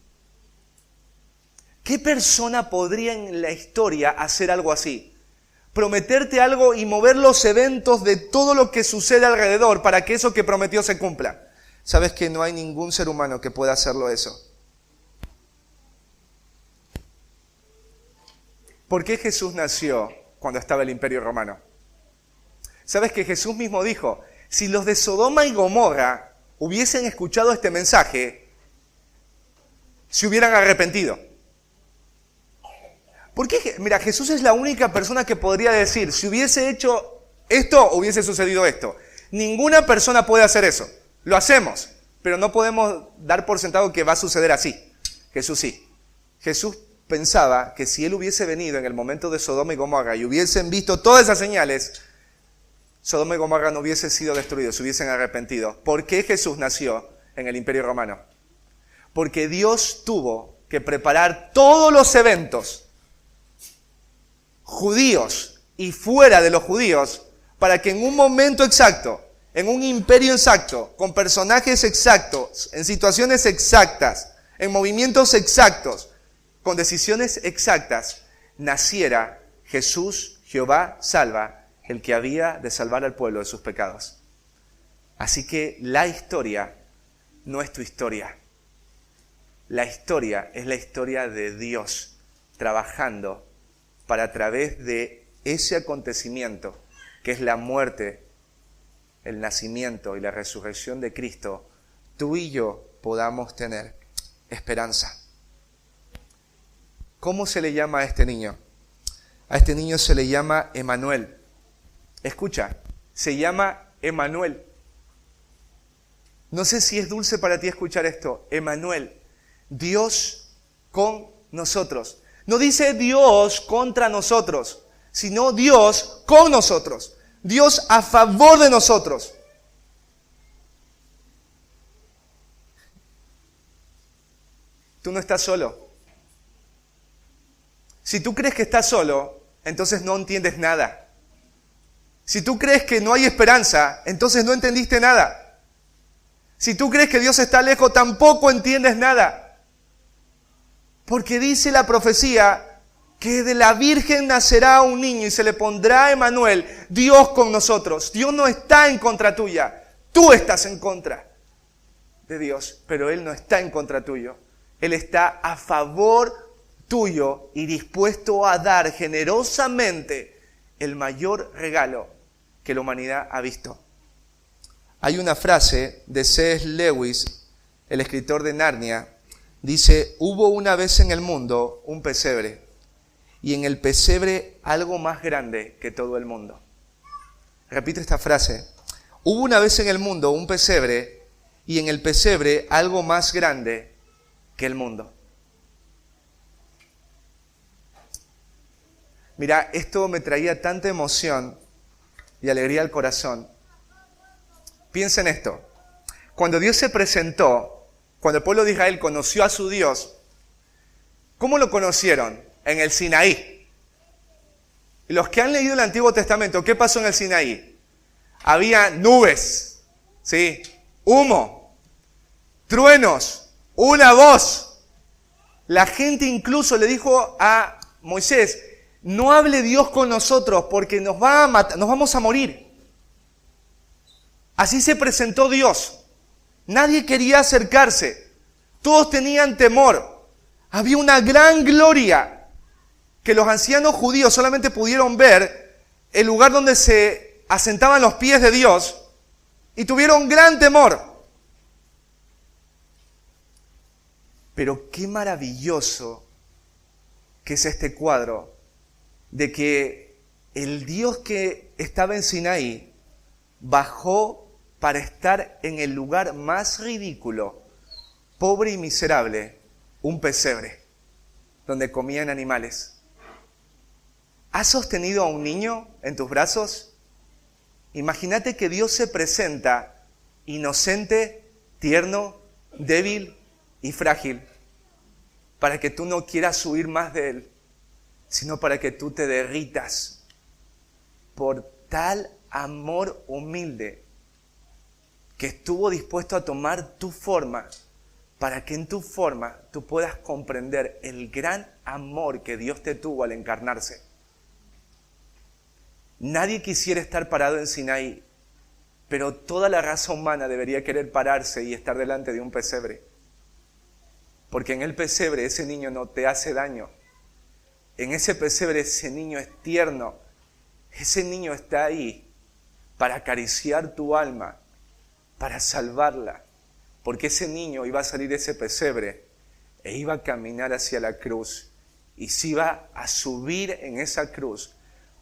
¿Qué persona podría en la historia hacer algo así? Prometerte algo y mover los eventos de todo lo que sucede alrededor para que eso que prometió se cumpla. ¿Sabes que no hay ningún ser humano que pueda hacerlo eso? ¿Por qué Jesús nació cuando estaba el Imperio Romano? ¿Sabes que Jesús mismo dijo, si los de Sodoma y Gomorra hubiesen escuchado este mensaje, se hubieran arrepentido? ¿Por qué? Mira, Jesús es la única persona que podría decir, si hubiese hecho esto, hubiese sucedido esto. Ninguna persona puede hacer eso. Lo hacemos, pero no podemos dar por sentado que va a suceder así. Jesús sí. Jesús pensaba que si él hubiese venido en el momento de Sodoma y Gomorra y hubiesen visto todas esas señales, Sodoma y Gomorra no hubiese sido destruido, se hubiesen arrepentido. ¿Por qué Jesús nació en el Imperio Romano? Porque Dios tuvo que preparar todos los eventos judíos y fuera de los judíos para que en un momento exacto, en un imperio exacto, con personajes exactos, en situaciones exactas, en movimientos exactos, con decisiones exactas, naciera Jesús, Jehová salva, el que había de salvar al pueblo de sus pecados. Así que la historia no es tu historia. La historia es la historia de Dios trabajando para a través de ese acontecimiento que es la muerte, el nacimiento y la resurrección de Cristo, tú y yo podamos tener esperanza. ¿Cómo se le llama a este niño? A este niño se le llama Emanuel. Escucha, se llama Emanuel. No sé si es dulce para ti escuchar esto. Emanuel, Dios con nosotros. No dice Dios contra nosotros, sino Dios con nosotros. Dios a favor de nosotros. Tú no estás solo. Si tú crees que estás solo, entonces no entiendes nada. Si tú crees que no hay esperanza, entonces no entendiste nada. Si tú crees que Dios está lejos, tampoco entiendes nada. Porque dice la profecía que de la Virgen nacerá un niño y se le pondrá Emanuel, Dios con nosotros. Dios no está en contra tuya, tú estás en contra de Dios, pero Él no está en contra tuyo. Él está a favor tuyo y dispuesto a dar generosamente el mayor regalo que la humanidad ha visto. Hay una frase de C.S. Lewis, el escritor de Narnia, dice: hubo una vez en el mundo un pesebre, y en el pesebre algo más grande que todo el mundo. Repito esta frase: hubo una vez en el mundo un pesebre, y en el pesebre algo más grande que el mundo. Mira, esto me traía tanta emoción y alegría al corazón. Piensa en esto. Cuando Dios se presentó, cuando el pueblo de Israel conoció a su Dios, ¿cómo lo conocieron? En el Sinaí. Y los que han leído el Antiguo Testamento, ¿qué pasó en el Sinaí? Había nubes, ¿sí? Humo, truenos, una voz. La gente incluso le dijo a Moisés: no hable Dios con nosotros porque nos va a matar, nos vamos a morir. Así se presentó Dios. Nadie quería acercarse. Todos tenían temor. Había una gran gloria que los ancianos judíos solamente pudieron ver, el lugar donde se asentaban los pies de Dios, y tuvieron gran temor. Pero qué maravilloso que es este cuadro de que el Dios que estaba en Sinaí bajó para estar en el lugar más ridículo, pobre y miserable, un pesebre, donde comían animales. ¿Has sostenido a un niño en tus brazos? Imagínate que Dios se presenta inocente, tierno, débil y frágil, para que tú no quieras huir más de Él, sino para que tú te derritas por tal amor humilde que estuvo dispuesto a tomar tu forma, para que en tu forma tú puedas comprender el gran amor que Dios te tuvo al encarnarse. Nadie quisiera estar parado en Sinaí, pero toda la raza humana debería querer pararse y estar delante de un pesebre. Porque en el pesebre ese niño no te hace daño. En ese pesebre ese niño es tierno. Ese niño está ahí para acariciar tu alma, para salvarla. Porque ese niño iba a salir de ese pesebre e iba a caminar hacia la cruz Y sí va a subir en esa cruz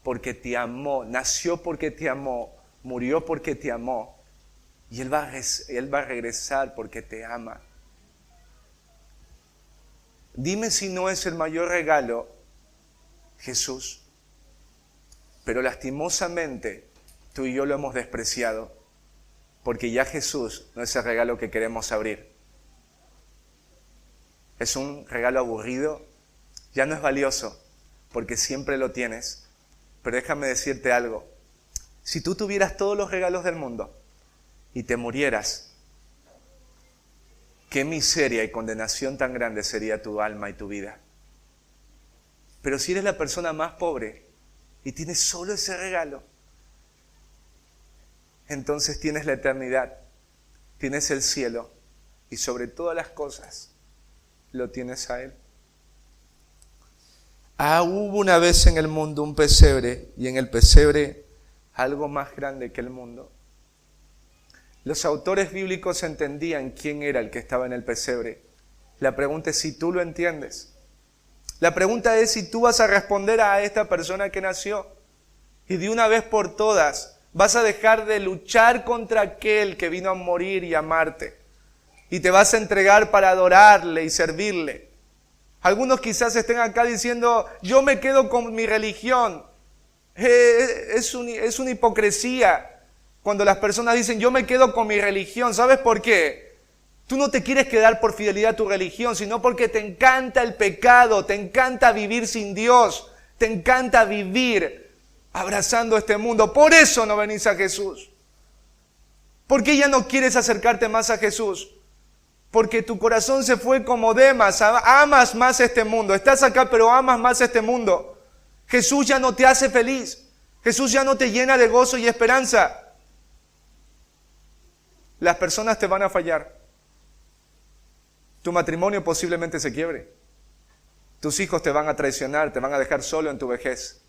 porque te amó, nació porque te amó, murió porque te amó. Y Él va a regresar porque te ama. Dime si no es el mayor regalo Jesús. Pero lastimosamente tú y yo lo hemos despreciado porque ya Jesús no es el regalo que queremos abrir. Es un regalo aburrido, ya no es valioso porque siempre lo tienes. Pero déjame decirte algo, si tú tuvieras todos los regalos del mundo y te murieras, qué miseria y condenación tan grande sería tu alma y tu vida. Pero si eres la persona más pobre y tienes solo ese regalo, entonces tienes la eternidad, tienes el cielo y sobre todas las cosas lo tienes a Él. Hubo una vez en el mundo un pesebre y en el pesebre algo más grande que el mundo. Los autores bíblicos entendían quién era el que estaba en el pesebre. La pregunta es si tú lo entiendes. La pregunta es si tú vas a responder a esta persona que nació y de una vez por todas vas a dejar de luchar contra aquel que vino a morir y amarte y te vas a entregar para adorarle y servirle. Algunos quizás estén acá diciendo, yo me quedo con mi religión. Es una hipocresía cuando las personas dicen, yo me quedo con mi religión. ¿Sabes por qué? Tú no te quieres quedar por fidelidad a tu religión, sino porque te encanta el pecado, te encanta vivir sin Dios, te encanta vivir abrazando este mundo. Por eso no venís a Jesús. ¿Por qué ya no quieres acercarte más a Jesús? Porque tu corazón se fue como Demas, amas más este mundo. Estás acá pero amas más este mundo. Jesús ya no te hace feliz. Jesús ya no te llena de gozo y esperanza. Las personas te van a fallar. Tu matrimonio posiblemente se quiebre. Tus hijos te van a traicionar, te van a dejar solo en tu vejez.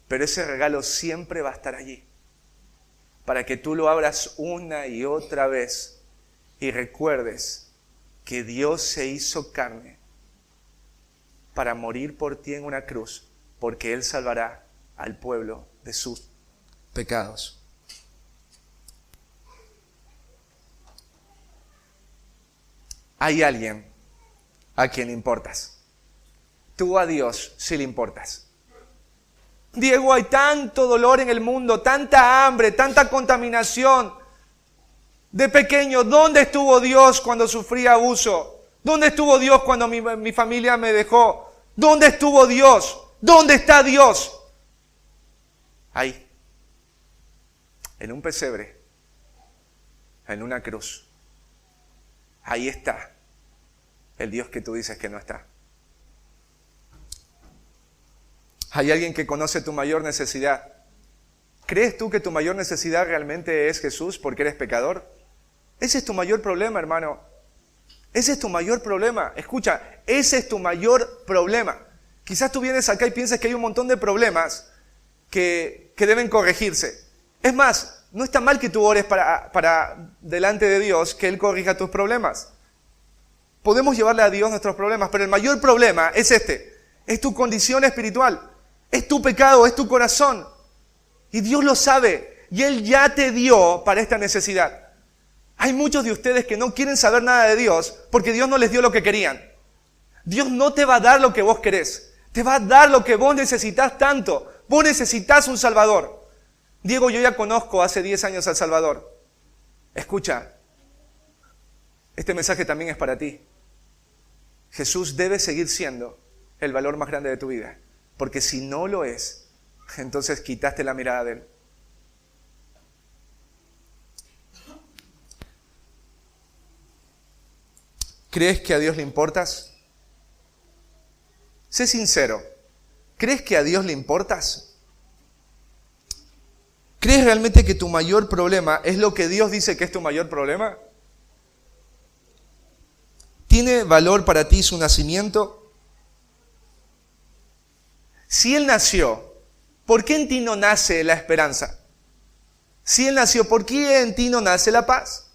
Pero ese regalo siempre va a estar allí. Para que tú lo abras una y otra vez. Y recuerdes que Dios se hizo carne para morir por ti en una cruz, porque Él salvará al pueblo de sus pecados. Hay alguien a quien importas. Tú a Dios sí le importas. Diego, hay tanto dolor en el mundo, tanta hambre, tanta contaminación. De pequeño, ¿dónde estuvo Dios cuando sufrí abuso? ¿Dónde estuvo Dios cuando mi familia me dejó? ¿Dónde estuvo Dios? ¿Dónde está Dios? Ahí, en un pesebre, en una cruz. Ahí está el Dios que tú dices que no está. Hay alguien que conoce tu mayor necesidad. ¿Crees tú que tu mayor necesidad realmente es Jesús porque eres pecador? Ese es tu mayor problema, hermano. Ese es tu mayor problema. Escucha, ese es tu mayor problema. Quizás tú vienes acá y piensas que hay un montón de problemas que deben corregirse. Es más, no está mal que tú ores para delante de Dios que Él corrija tus problemas. Podemos llevarle a Dios nuestros problemas, pero el mayor problema es este. Es tu condición espiritual. Es tu pecado, es tu corazón. Y Dios lo sabe. Y Él ya te dio para esta necesidad. Hay muchos de ustedes que no quieren saber nada de Dios porque Dios no les dio lo que querían. Dios no te va a dar lo que vos querés. Te va a dar lo que vos necesitas tanto. Vos necesitas un Salvador. Diego, yo ya conozco hace 10 años al Salvador. Escucha, este mensaje también es para ti. Jesús debe seguir siendo el valor más grande de tu vida. Porque si no lo es, entonces quitaste la mirada de Él. ¿Crees que a Dios le importas? Sé sincero. ¿Crees que a Dios le importas? ¿Crees realmente que tu mayor problema es lo que Dios dice que es tu mayor problema? ¿Tiene valor para ti su nacimiento? Si Él nació, ¿por qué en ti no nace la esperanza? Si Él nació, ¿por qué en ti no nace la paz?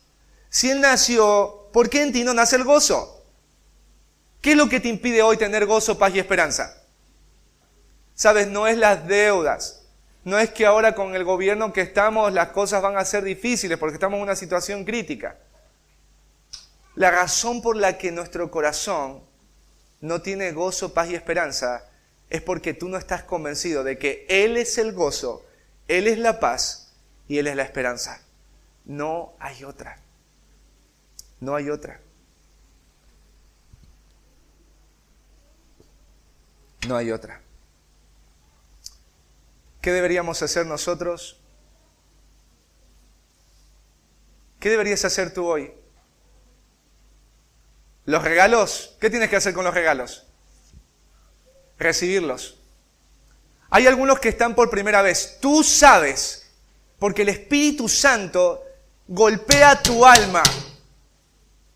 Si Él nació, ¿por qué en ti no nace el gozo? ¿Qué es lo que te impide hoy tener gozo, paz y esperanza? ¿Sabes? No es las deudas. No es que ahora con el gobierno que estamos las cosas van a ser difíciles porque estamos en una situación crítica. La razón por la que nuestro corazón no tiene gozo, paz y esperanza es porque tú no estás convencido de que Él es el gozo, Él es la paz y Él es la esperanza. No hay otra. No hay otra. No hay otra. ¿Qué deberíamos hacer nosotros? ¿Qué deberías hacer tú hoy? Los regalos, ¿qué tienes que hacer con los regalos? Recibirlos. Hay algunos que están por primera vez. Tú sabes, porque el Espíritu Santo golpea tu alma.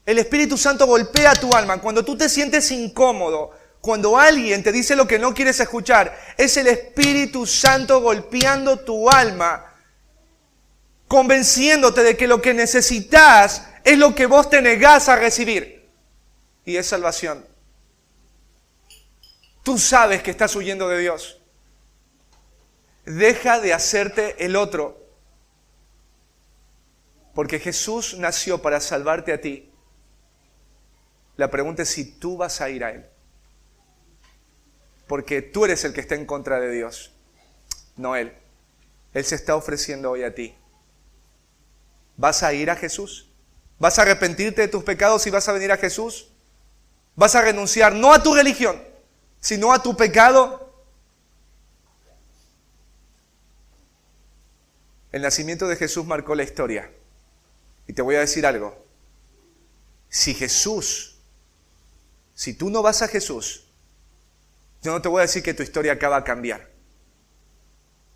El Espíritu Santo golpea tu alma. Cuando tú te sientes incómodo, cuando alguien te dice lo que no quieres escuchar, es el Espíritu Santo golpeando tu alma, convenciéndote de que lo que necesitas es lo que vos te negás a recibir. Y es salvación. Tú sabes que estás huyendo de Dios. Deja de hacerte el otro. Porque Jesús nació para salvarte a ti. La pregunta es si tú vas a ir a Él. Porque tú eres el que está en contra de Dios, no Él. Él se está ofreciendo hoy a ti. ¿Vas a ir a Jesús? ¿Vas a arrepentirte de tus pecados y vas a venir a Jesús? ¿Vas a renunciar no a tu religión, sino a tu pecado? El nacimiento de Jesús marcó la historia. Y te voy a decir algo. Si tú no vas a Jesús, yo no te voy a decir que tu historia acá va a cambiar.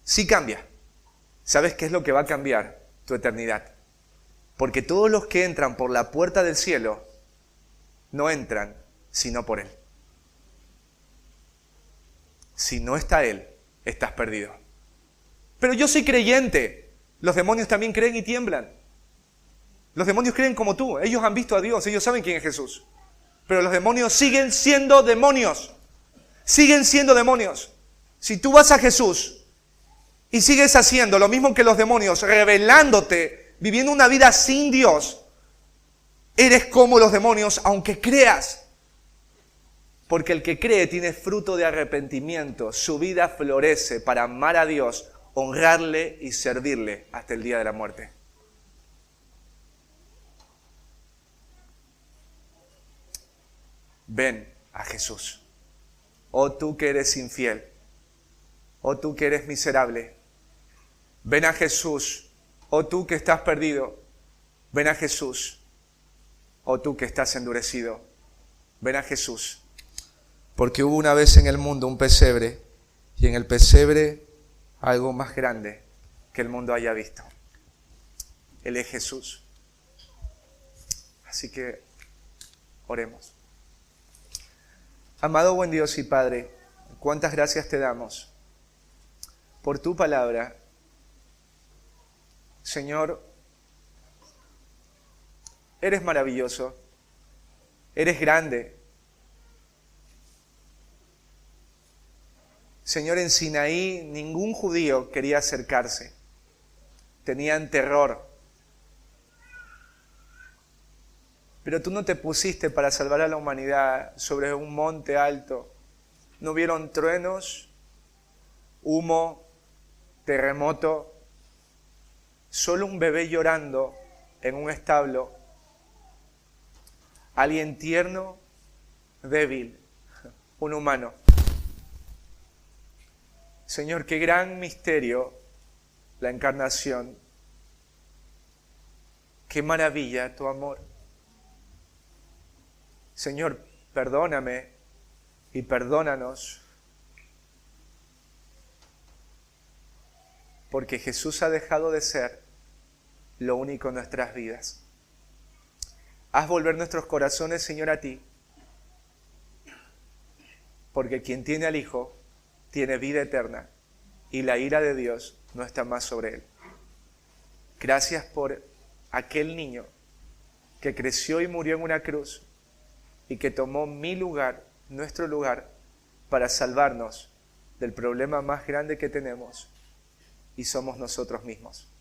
Sí cambia. ¿Sabes qué es lo que va a cambiar? Tu eternidad. Porque todos los que entran por la puerta del cielo no entran sino por Él. Si no está Él, estás perdido. Pero yo soy creyente. Los demonios también creen y tiemblan. Los demonios creen como tú. Ellos han visto a Dios. Ellos saben quién es Jesús. Pero los demonios siguen siendo demonios. Siguen siendo demonios. Si tú vas a Jesús y sigues haciendo lo mismo que los demonios, rebelándote, viviendo una vida sin Dios, eres como los demonios, aunque creas. Porque el que cree tiene fruto de arrepentimiento. Su vida florece para amar a Dios, honrarle y servirle hasta el día de la muerte. Ven a Jesús. Oh tú que eres infiel. Oh tú que eres miserable. Ven a Jesús. Oh tú que estás perdido. Ven a Jesús. Oh tú que estás endurecido. Ven a Jesús. Porque hubo una vez en el mundo un pesebre, y en el pesebre algo más grande que el mundo haya visto. Él es Jesús. Así que oremos. Amado buen Dios y Padre, cuántas gracias te damos por tu palabra. Señor, eres maravilloso, eres grande. Señor, en Sinaí ningún judío quería acercarse. Tenían terror. Pero tú no te pusiste para salvar a la humanidad sobre un monte alto. No vieron truenos, humo, terremoto. Solo un bebé llorando en un establo. Alguien tierno, débil, un humano. Señor, qué gran misterio la encarnación. Qué maravilla tu amor. Señor, perdóname y perdónanos. Porque Jesús ha dejado de ser lo único en nuestras vidas. Haz volver nuestros corazones, Señor, a ti. Porque quien tiene al Hijo tiene vida eterna y la ira de Dios no está más sobre él. Gracias por aquel niño que creció y murió en una cruz y que tomó mi lugar, nuestro lugar, para salvarnos del problema más grande que tenemos, y somos nosotros mismos.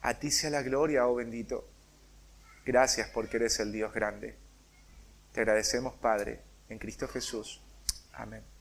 A ti sea la gloria, oh bendito. Gracias porque eres el Dios grande. Te agradecemos, Padre, en Cristo Jesús. Amén.